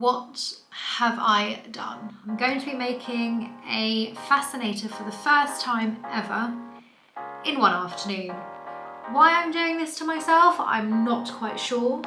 What have I done? I'm going to be making a Fascinator for the first time ever in one afternoon. Why I'm doing this to myself, I'm not quite sure.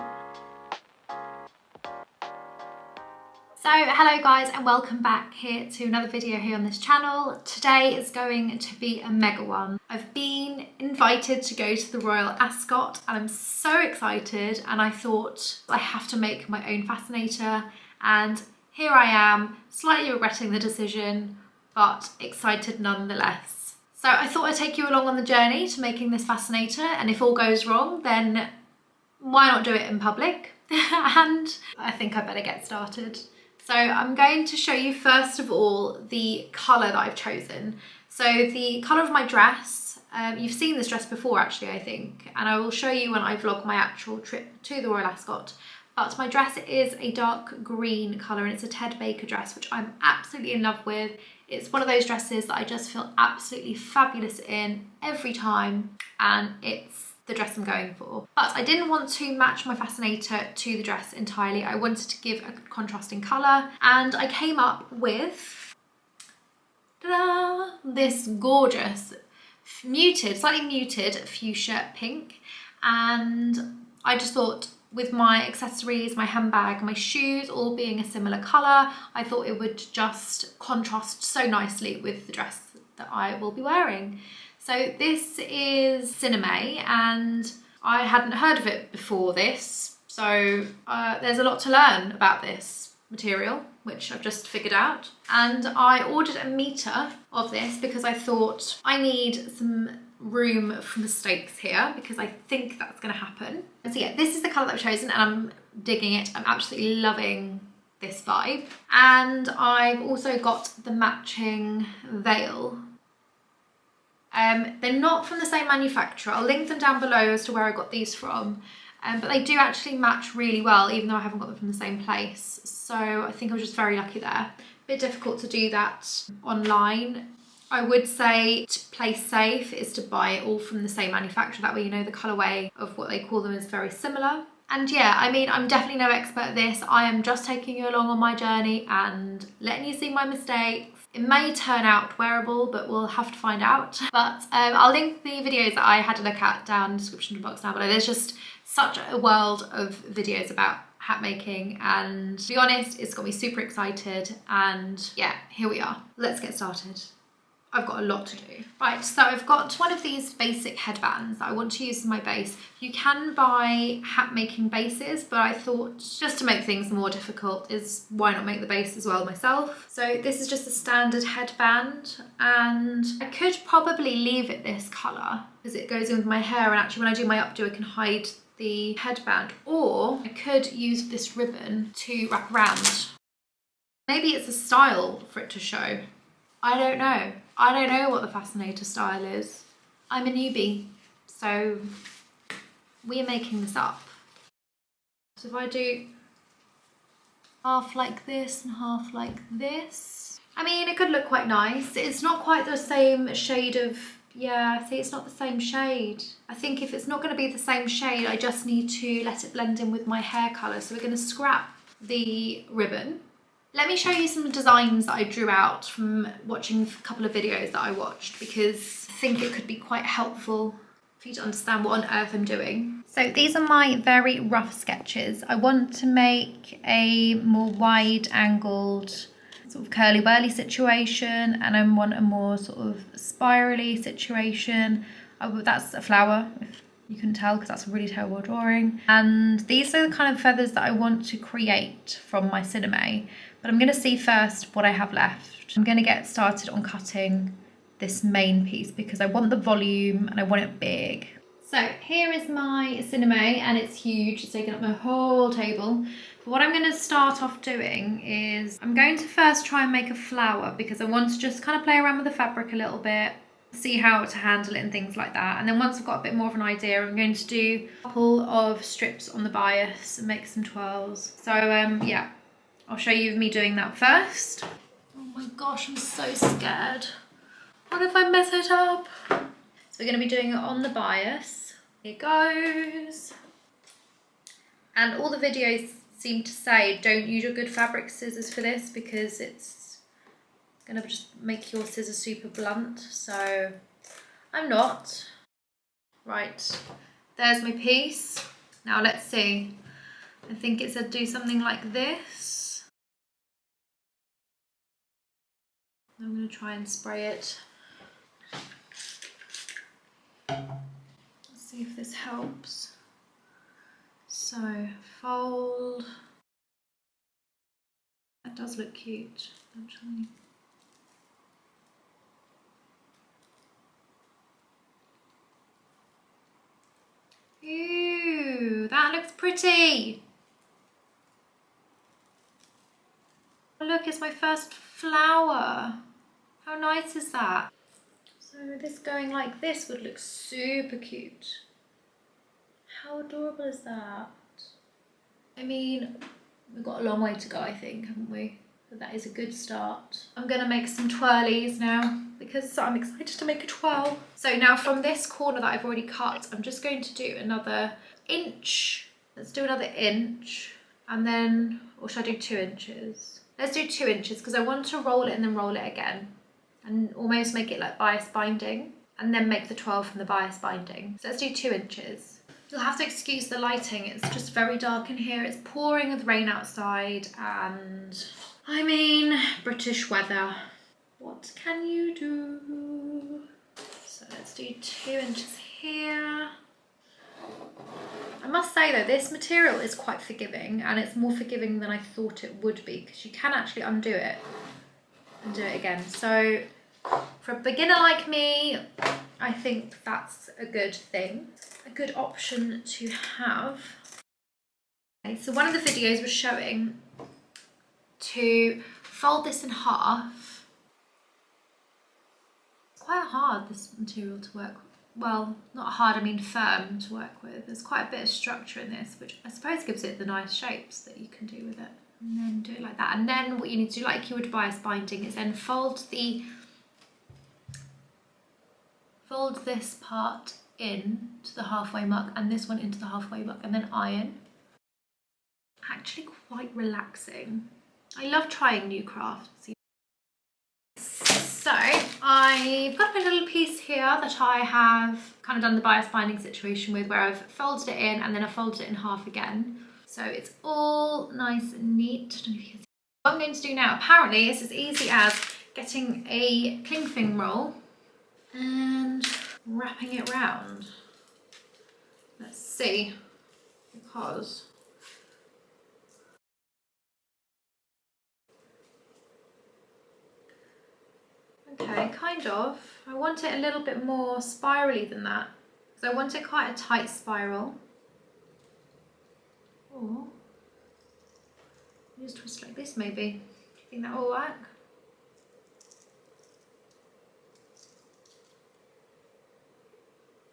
So hello guys and welcome back here to another video here on this channel. Today is going to be a mega one. I've been invited to go to the Royal Ascot and I'm so excited, and I thought I have to make my own Fascinator, and here I am, slightly regretting the decision but excited nonetheless. So I thought I'd take you along on the journey to making this Fascinator, and if all goes wrong then why not do it in public? And I think I better get started. So I'm going to show you first of all the colour that I've chosen. So the colour of my dress, you've seen this dress before actually I think, and I will show you when I vlog my actual trip to the Royal Ascot. But my dress is a dark green colour and it's a Ted Baker dress, which I'm absolutely in love with. It's one of those dresses that I just feel absolutely fabulous in every time, and it's the dress I'm going for. But I didn't want to match my Fascinator to the dress entirely. I wanted to give a contrasting colour, and I came up with this gorgeous slightly muted fuchsia pink. And I just thought, with my accessories, my handbag, my shoes all being a similar colour, I thought it would just contrast so nicely with the dress that I will be wearing. So this is Sinamay, and I hadn't heard of it before this, so there's a lot to learn about this material, which I've just figured out. And I ordered a metre of this because I thought I need some room for mistakes here, because I think that's going to happen. And so yeah, this is the colour that I've chosen and I'm digging it. I'm absolutely loving this vibe. And I've also got the matching veil. They're not from the same manufacturer. I'll link them down below as to where I got these from, but they do actually match really well, even though I haven't got them from the same place. So I think I was just very lucky there. A bit difficult to do that online. I would say to play safe is to buy it all from the same manufacturer. That way you know the colourway of what they call them is very similar. And yeah, I mean, I'm definitely no expert at this. I am just taking you along on my journey and letting you see my mistakes. It may turn out wearable, but we'll have to find out. But I'll link the videos that I had a look at down in the description box down below. There's just such a world of videos about hat making, and to be honest, it's got me super excited. And yeah, here we are. Let's get started. I've got a lot to do. Right, so I've got one of these basic headbands that I want to use as my base. You can buy hat making bases, but I thought just to make things more difficult is why not make the base as well myself. So this is just a standard headband, and I could probably leave it this colour because it goes in with my hair, and actually when I do my updo I can hide the headband, or I could use this ribbon to wrap around. Maybe it's a style for it to show. I don't know. I don't know what the Fascinator style is. I'm a newbie, so we're making this up. So if I do half like this and half like this, I mean, it could look quite nice. It's not quite the same shade of, yeah, see, it's not the same shade. I think if it's not going to be the same shade, I just need to let it blend in with my hair colour. So we're going to scrap the ribbon. Let me show you some designs that I drew out from watching a couple of videos that I watched, because I think it could be quite helpful for you to understand what on earth I'm doing. So these are my very rough sketches. I want to make a more wide-angled sort of curly-whirly situation, and I want a more sort of spirally situation. That's a flower, if you can tell, because that's a really terrible drawing. And these are the kind of feathers that I want to create from my Sinamay. But I'm going to see first what I have left. I'm going to get started on cutting this main piece because I want the volume and I want it big. So here is my Sinamay, and it's huge. It's taking up my whole table. But what I'm going to start off doing is I'm going to first try and make a flower, because I want to just kind of play around with the fabric a little bit, see how to handle it and things like that. And then once I've got a bit more of an idea, I'm going to do a couple of strips on the bias and make some twirls. So yeah, I'll show you me doing that first. Oh my gosh, I'm so scared. What if I mess it up? So we're going to be doing it on the bias. Here goes. And all the videos seem to say don't use your good fabric scissors for this because it's gonna just make your scissors super blunt. So I'm not. Right, there's my piece. Now let's see. I think it said do something like this. I'm gonna try and spray it. Let's see if this helps. So fold. That does look cute, actually. Ooh, that looks pretty. Look, it's my first flower. How nice is that? So this going like this would look super cute. How adorable is that? I mean, we've got a long way to go, I think, haven't we? But that is a good start. I'm gonna make some twirlies now because I'm excited to make a twirl. So now from this corner that I've already cut, I'm just going to do another inch. Let's do another inch and then, or should I do 2 inches? Let's do 2 inches because I want to roll it and then roll it again and almost make it like bias binding and then make the twirl from the bias binding. So let's do 2 inches. You'll have to excuse the lighting, it's just very dark in here. It's pouring with rain outside and I mean, British weather. What can you do? So let's do 2 inches here. I must say though, this material is quite forgiving and it's more forgiving than I thought it would be because you can actually undo it and do it again. So for a beginner like me, I think that's a good thing, a good option to have. Okay, so one of the videos was showing to fold this in half. It's quite hard, this material to work with. Well, not hard, I mean firm to work with. There's quite a bit of structure in this, which I suppose gives it the nice shapes that you can do with it. And then do it like that. And then what you need to do, like you would bias binding, is then fold this part in to the halfway mark and this one into the halfway mark and then iron. Actually quite relaxing. I love trying new crafts. So I've got a little piece here that I have kind of done the bias binding situation with, where I've folded it in and then I folded it in half again. So it's all nice and neat. I don't know if you can see. What I'm going to do now, apparently it's as easy as getting a cling film roll and wrapping it round. Let's see, because okay, kind of. I want it a little bit more spirally than that. So I want it quite a tight spiral. Or just twist like this maybe. Do you think that will work?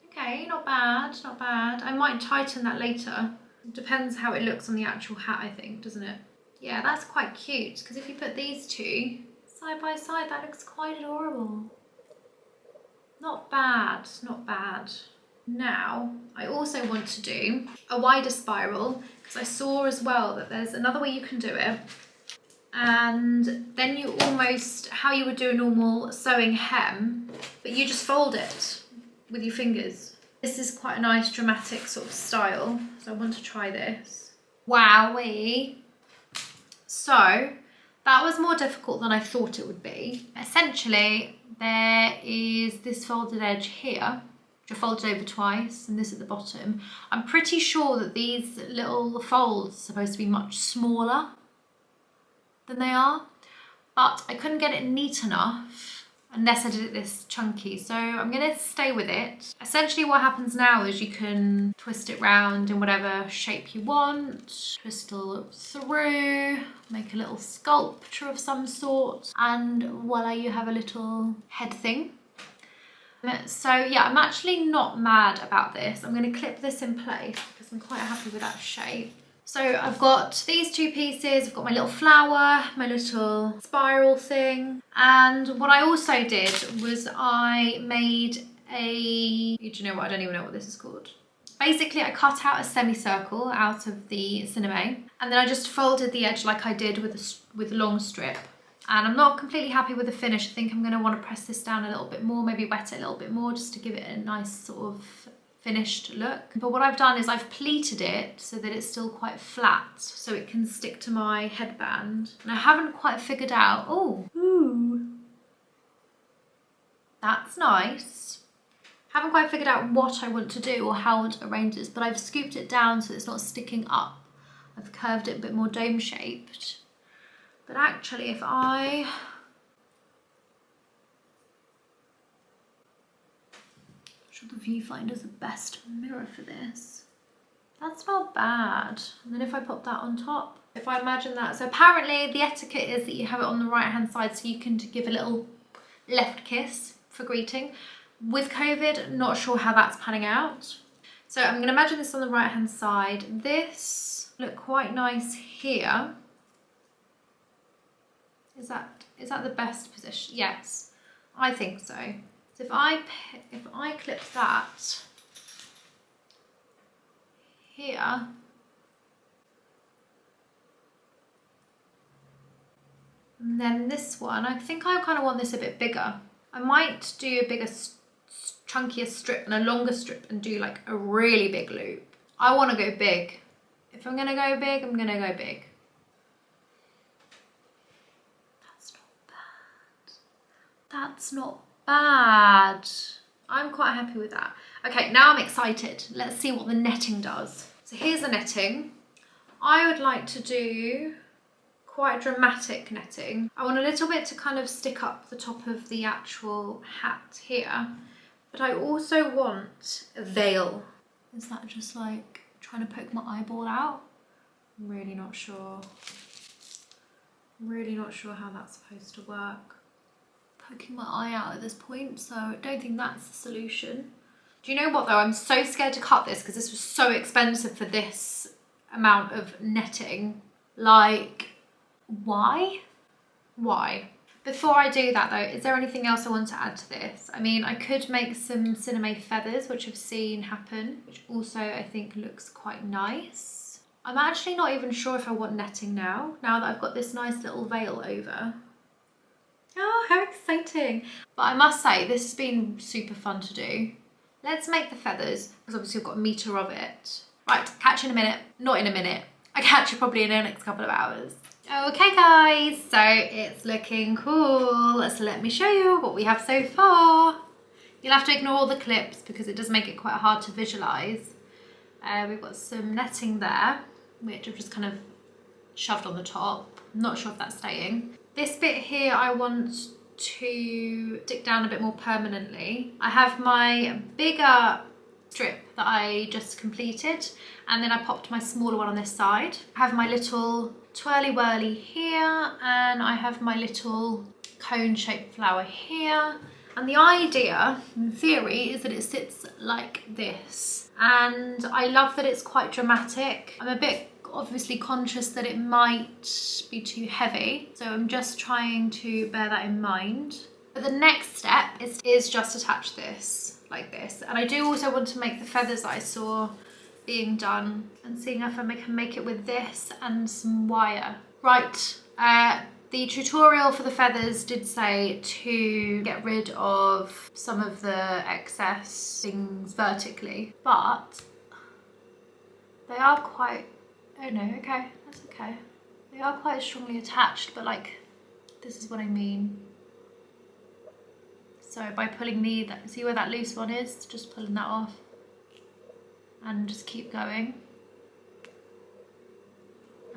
Okay, not bad, not bad. I might tighten that later. It depends how it looks on the actual hat, I think, doesn't it? Yeah, that's quite cute, because if you put these two side by side, that looks quite adorable. Not bad, not bad. Now, I also want to do a wider spiral, because I saw as well that there's another way you can do it. And then you almost, how you would do a normal sewing hem, but you just fold it with your fingers. This is quite a nice dramatic sort of style, so I want to try this. Wowee. So that was more difficult than I thought it would be. Essentially, there is this folded edge here, which I folded over twice, and this at the bottom. I'm pretty sure that these little folds are supposed to be much smaller than they are, but I couldn't get it neat enough unless I did it this chunky, so I'm gonna stay with it. Essentially what happens now is you can twist it round in whatever shape you want, twist it all through, make a little sculpture of some sort, and voila, you have a little head thing. So yeah, I'm actually not mad about this. I'm gonna clip this in place because I'm quite happy with that shape. So I've got these two pieces, I've got my little flower, my little spiral thing. And what I also did was I made a, do you know what, I don't even know what this is called. Basically, I cut out a semicircle out of the Sinamay, and then I just folded the edge like I did with a long strip. And I'm not completely happy with the finish. I think I'm going to want to press this down a little bit more, maybe wet it a little bit more just to give it a nice sort of finished look. But what I've done is I've pleated it so that it's still quite flat so it can stick to my headband. And I haven't quite figured out, ooh, that's nice. Haven't quite figured out what I want to do or how I want to arrange this, but I've scooped it down so it's not sticking up. I've curved it a bit more dome shaped. But actually, if I'm sure the viewfinder's the best mirror for this. That's not bad. And then if I pop that on top, if I imagine that, so apparently the etiquette is that you have it on the right hand side so you can give a little left kiss for greeting. With COVID, not sure how that's panning out. So I'm gonna imagine this on the right hand side. This look quite nice here. Is that the best position? Yes, I think so. So if I clip that here, and then this one, I think I kind of want this a bit bigger. I might do a bigger, chunkier strip and a longer strip and do like a really big loop. I want to go big. If I'm gonna go big, I'm gonna go big. That's not bad. I'm quite happy with that. Okay, now I'm excited. Let's see what the netting does. So here's the netting. I would like to do quite dramatic netting. I want a little bit to kind of stick up the top of the actual hat here, but I also want a veil. Is that just like trying to poke my eyeball out? I'm really not sure. I'm really not sure how that's supposed to work. Poking my eye out at this point, so I don't think that's the solution. Do you know what though? I'm so scared to cut this because this was so expensive for this amount of netting. Like, why? Why? Before I do that though, is there anything else I want to add to this? I mean, I could make some Sinamay feathers, which I've seen happen, which also I think looks quite nice. I'm actually not even sure if I want netting now that I've got this nice little veil over. Oh, how exciting. But I must say, this has been super fun to do. Let's make the feathers, because obviously we've got a metre of it. Right, catch you in a minute. Not in a minute. I catch you probably in the next couple of hours. Okay guys, so it's looking cool. So let me show you what we have so far. You'll have to ignore all the clips because it does make it quite hard to visualise. We've got some netting there, which I've just kind of shoved on the top. I'm not sure if that's staying. This bit here I want to stick down a bit more permanently. I have my bigger strip that I just completed, and then I popped my smaller one on this side. I have my little twirly whirly here, and I have my little cone shaped flower here. And the idea, in theory, is that it sits like this. And I love that it's quite dramatic. I'm a bit obviously conscious that it might be too heavy, so I'm just trying to bear that in mind. But the next step is just attach this like this, and I do also want to make the feathers that I saw being done and seeing if I can make it with this and some wire. Right, the tutorial for the feathers did say to get rid of some of the excess things vertically, but they are quite, oh no, okay, that's okay. They are quite strongly attached, but like, this is what I mean. So by pulling see where that loose one is? Just pulling that off and just keep going.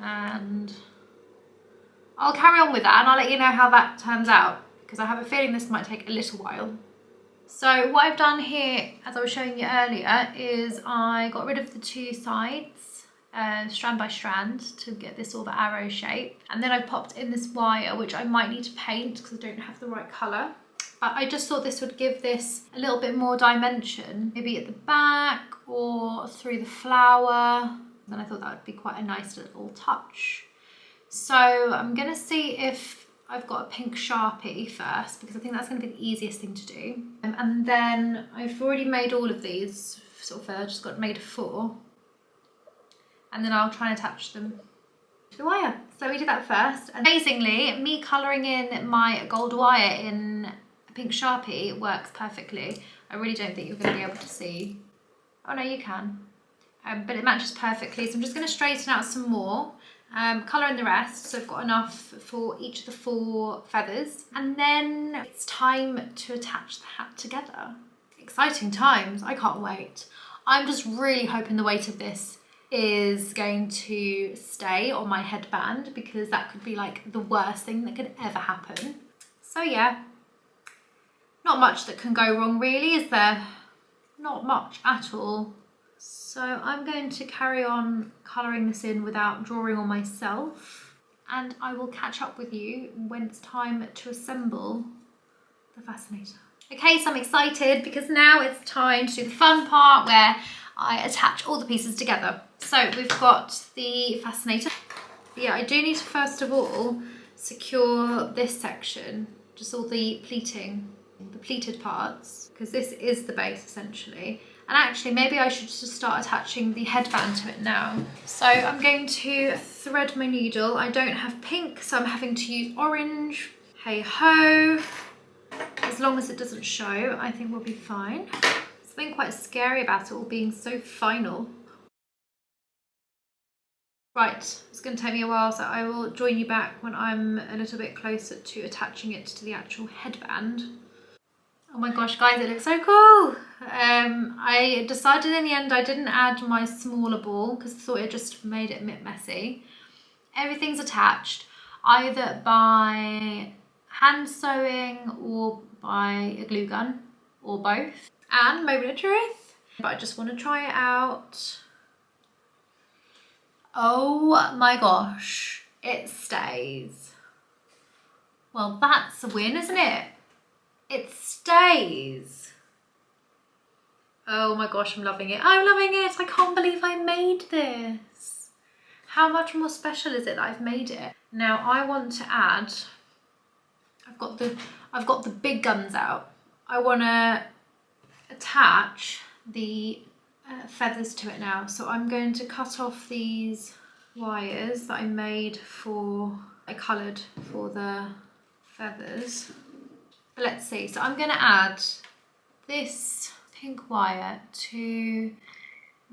And I'll carry on with that and I'll let you know how that turns out, because I have a feeling this might take a little while. So what I've done here, as I was showing you earlier, is I got rid of the two sides, strand by strand, to get this sort of arrow shape. And then I popped in this wire, which I might need to paint because I don't have the right colour. But I just thought this would give this a little bit more dimension, maybe at the back or through the flower. Then I thought that would be quite a nice little touch. So I'm going to see if I've got a pink Sharpie first, because I think that's going to be the easiest thing to do. And then I've already made all of these sort of feather, just got made of 4. And then I'll try and attach them to the wire. So we did that first. And amazingly, me colouring in my gold wire in a pink Sharpie works perfectly. I really don't think you're going to be able to see. Oh no, you can. But it matches perfectly. So I'm just going to straighten out some more. Colour in the rest, so I've got enough for each of the 4 feathers. And then it's time to attach the hat together. Exciting times, I can't wait. I'm just really hoping the weight of this is going to stay on my headband, because that could be like the worst thing that could ever happen. So yeah, not much that can go wrong really, is there? Not much at all. So I'm going to carry on colouring this in without drawing on myself, and I will catch up with you when it's time to assemble the Fascinator. Okay, so I'm excited because now it's time to do the fun part where I attach all the pieces together. So we've got the Fascinator. Yeah, I do need to first of all secure this section, just all the pleating, the pleated parts, because this is the base essentially. And actually, maybe I should just start attaching the headband to it now. So I'm going to thread my needle. I don't have pink, so I'm having to use orange. Hey ho. As long as it doesn't show, I think we'll be fine. Something quite scary about it all being so final. Right, it's going to take me a while, so I will join you back when I'm a little bit closer to attaching it to the actual headband. Oh my gosh, guys, it looks so cool. I decided in the end I didn't add my smaller ball because I thought it just made it a bit messy. Everything's attached either by hand sewing or by a glue gun, or both. And moment of truth, but I just want to try it out. Oh my gosh, it stays. Well, that's a win, isn't it? It stays. Oh my gosh, I'm loving it. I'm loving it. I can't believe I made this. How much more special is it that I've made it? Now I want to add, I've got the big guns out. I want to attach the feathers to it now. So I'm going to cut off these wires that I made I coloured for the feathers. But let's see, so I'm going to add this pink wire to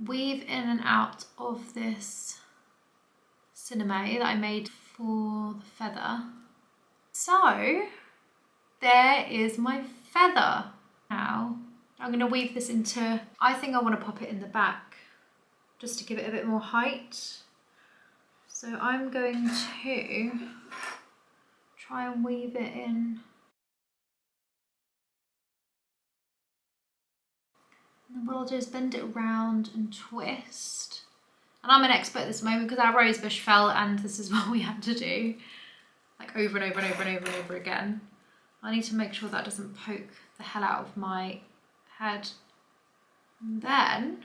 weave in and out of this Sinamay that I made for the feather. So there is my feather. Now I'm going to weave this into, I think I want to pop it in the back just to give it a bit more height. So I'm going to try and weave it in. And what I'll do is bend it around and twist. And I'm an expert at this moment because our rose bush fell, and this is what we had to do, like over and over and over and over and over again. I need to make sure that doesn't poke the hell out of my head. And then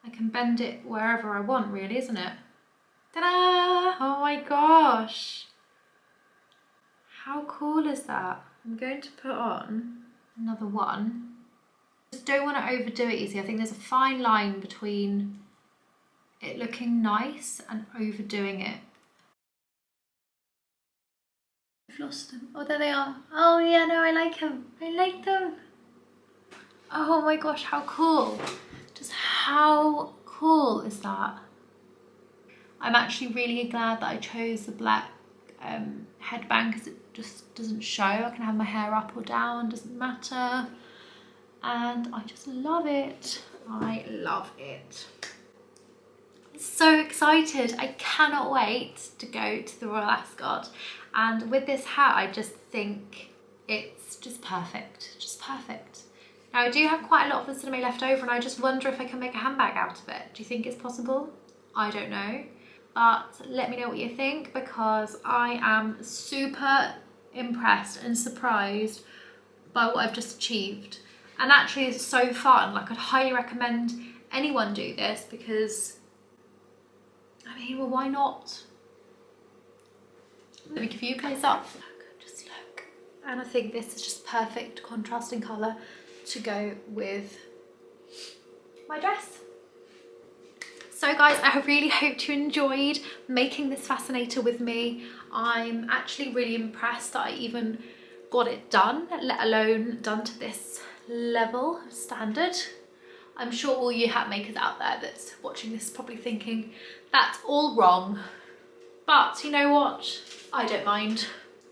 I can bend it wherever I want, really, isn't it? Ta-da! Oh my gosh! How cool is that? I'm going to put on another one. Just don't want to overdo it, you see. I think there's a fine line between it looking nice and overdoing it. I've lost them. Oh, there they are. Oh yeah, no, I like them. I like them. Oh my gosh, how cool. Just how cool is that? I'm actually really glad that I chose the black headband because it just doesn't show. I can have my hair up or down, doesn't matter. And I just love it. I love it. I'm so excited. I cannot wait to go to the Royal Ascot. And with this hat, I just think it's just perfect, just perfect. Now I do have quite a lot of the Sinamay left over, and I just wonder if I can make a handbag out of it. Do you think it's possible? I don't know, but let me know what you think, because I am super impressed and surprised by what I've just achieved. And actually it's so fun. Like, I'd highly recommend anyone do this because, I mean, well, why not? Let me give you a close up. Look, just look. And I think this is just perfect contrasting colour to go with my dress. So guys, I really hope you enjoyed making this Fascinator with me. I'm actually really impressed that I even got it done, let alone done to this level of standard. I'm sure all you hat makers out there that's watching this probably thinking that's all wrong. But you know what? I don't mind.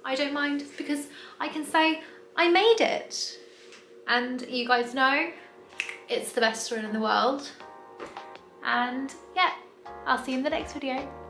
I don't mind because I can say I made it. And you guys know it's the best twirl in the world. And yeah, I'll see you in the next video.